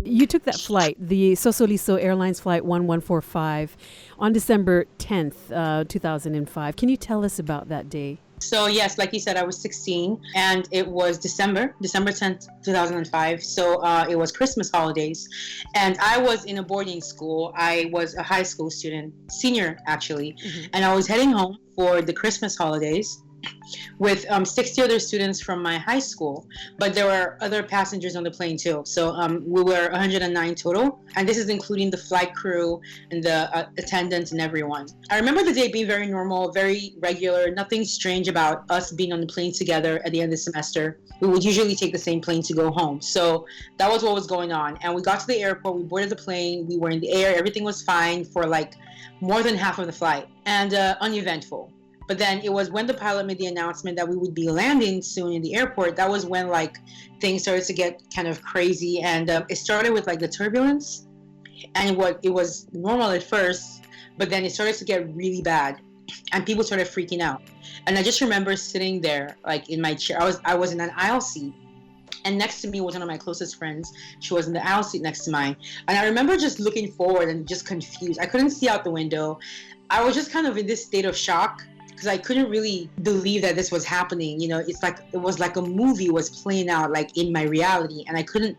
You took that flight, the Sosoliso Airlines Flight 1145, on December 10th, 2005. Can you tell us about that day? So yes, like you said, I was 16 and it was December 10th, 2005. So it was Christmas holidays and I was in a boarding school. I was a high school student, senior actually, and I was heading home for the Christmas holidays with 60 other students from my high school, but there were other passengers on the plane too. So we were 109 total, and this is including the flight crew and the attendants and everyone. I remember the day being very normal, very regular, nothing strange about us being on the plane together at the end of the semester. We would usually take the same plane to go home. So that was what was going on. And we got to the airport, we boarded the plane, we were in the air, everything was fine for like more than half of the flight, and uneventful. But then it was when the pilot made the announcement that we would be landing soon in the airport, that was when like things started to get kind of crazy. And it started with like the turbulence, and it was normal at first, but then it started to get really bad and people started freaking out. And I just remember sitting there like in my chair. I was in an aisle seat, and next to me was one of my closest friends. She was in the aisle seat next to mine. And I remember just looking forward and just confused. I couldn't see out the window. I was just kind of in this state of shock, because I couldn't really believe that this was happening. You know, it was like a movie was playing out like in my reality, and I couldn't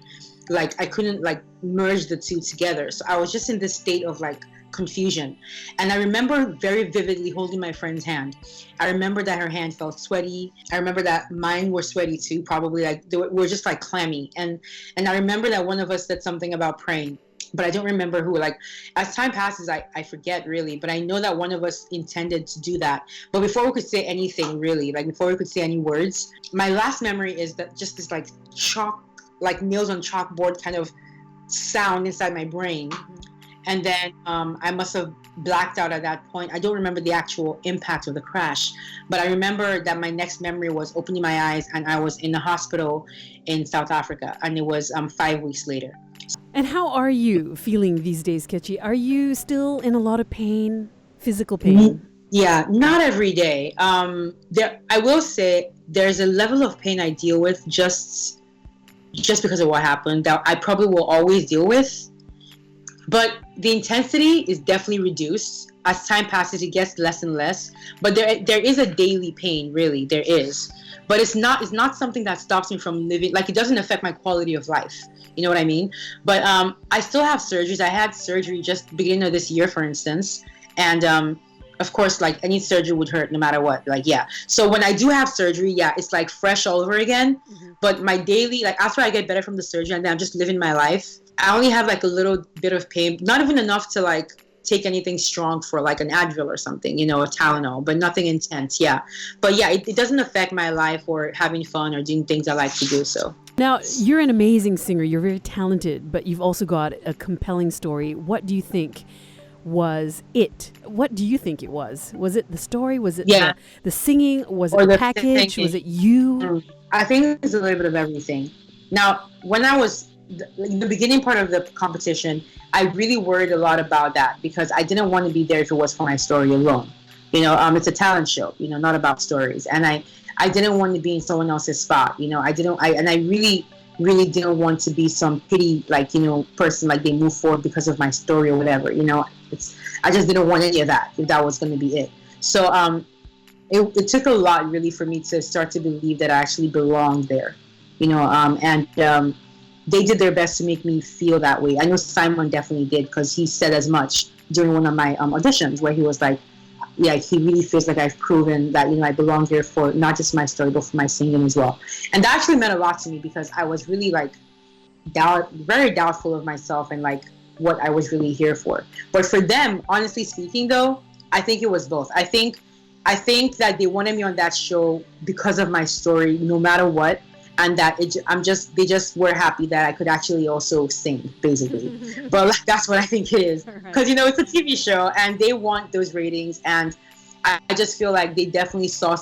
merge the two together. So I was just in this state of like confusion. And I remember very vividly holding my friend's hand. I remember that her hand felt sweaty. I remember that mine were sweaty too, probably like we were just like clammy. And I remember that one of us said something about praying, but I don't remember who. Like, as time passes, I forget really, but I know that one of us intended to do that. But before we could say anything really, like before we could say any words, my last memory is that just this like chalk, like nails on chalkboard kind of sound inside my brain. And then I must have blacked out at that point. I don't remember the actual impact of the crash, but I remember that my next memory was opening my eyes and I was in the hospital in South Africa, and it was 5 weeks later. And how are you feeling these days, Kechi? Are you still in a lot of pain, physical pain? Yeah, not every day. I will say there's a level of pain I deal with just because of what happened that I probably will always deal with. But the intensity is definitely reduced. As time passes, it gets less and less. But there is a daily pain, really, there is. But it's not something that stops me from living. Like, it doesn't affect my quality of life. You know what I mean? But I still have surgeries. I had surgery just beginning of this year, for instance. And of course, like any surgery would hurt no matter what. Like, yeah. So when I do have surgery, yeah, it's like fresh all over again. But my daily, like after I get better from the surgery and then I'm just living my life, I only have like a little bit of pain, not even enough to like take anything strong for like an Advil or something, you know, a Tylenol, but nothing intense. Yeah. But yeah, it doesn't affect my life or having fun or doing things I like to do. So now, you're an amazing singer. You're very talented, but you've also got a compelling story. What do you think was it? What do you think it was? Was it the story? Was it the singing? Was it the package? Was it you? I think it's a little bit of everything. Now, when I was in the beginning part of the competition, I really worried a lot about that because I didn't want to be there if it was for my story alone. You know, it's a talent show, you know, not about stories. And I didn't want to be in someone else's spot. You know, I really didn't want to be some pity, like, you know, person, like they move forward because of my story or whatever, you know. I just didn't want any of that if that was going to be it. So it took a lot really for me to start to believe that I actually belonged there, you know, and they did their best to make me feel that way. I know Simon definitely did, because he said as much during one of my auditions where he was like, yeah, he really feels like I've proven that, you know, I belong here for not just my story, but for my singing as well. And that actually meant a lot to me because I was really like very doubtful of myself and like what I was really here for. But for them, honestly speaking though, I think it was both. I think that they wanted me on that show because of my story, no matter what. And that they just were happy that I could actually also sing, basically. But like, that's what I think it is. Because, you know, it's a TV show and they want those ratings. And I just feel like they definitely saw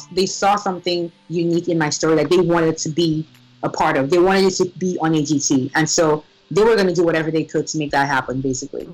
something unique in my story that they wanted to be a part of. They wanted it to be on AGT. And so they were going to do whatever they could to make that happen, basically.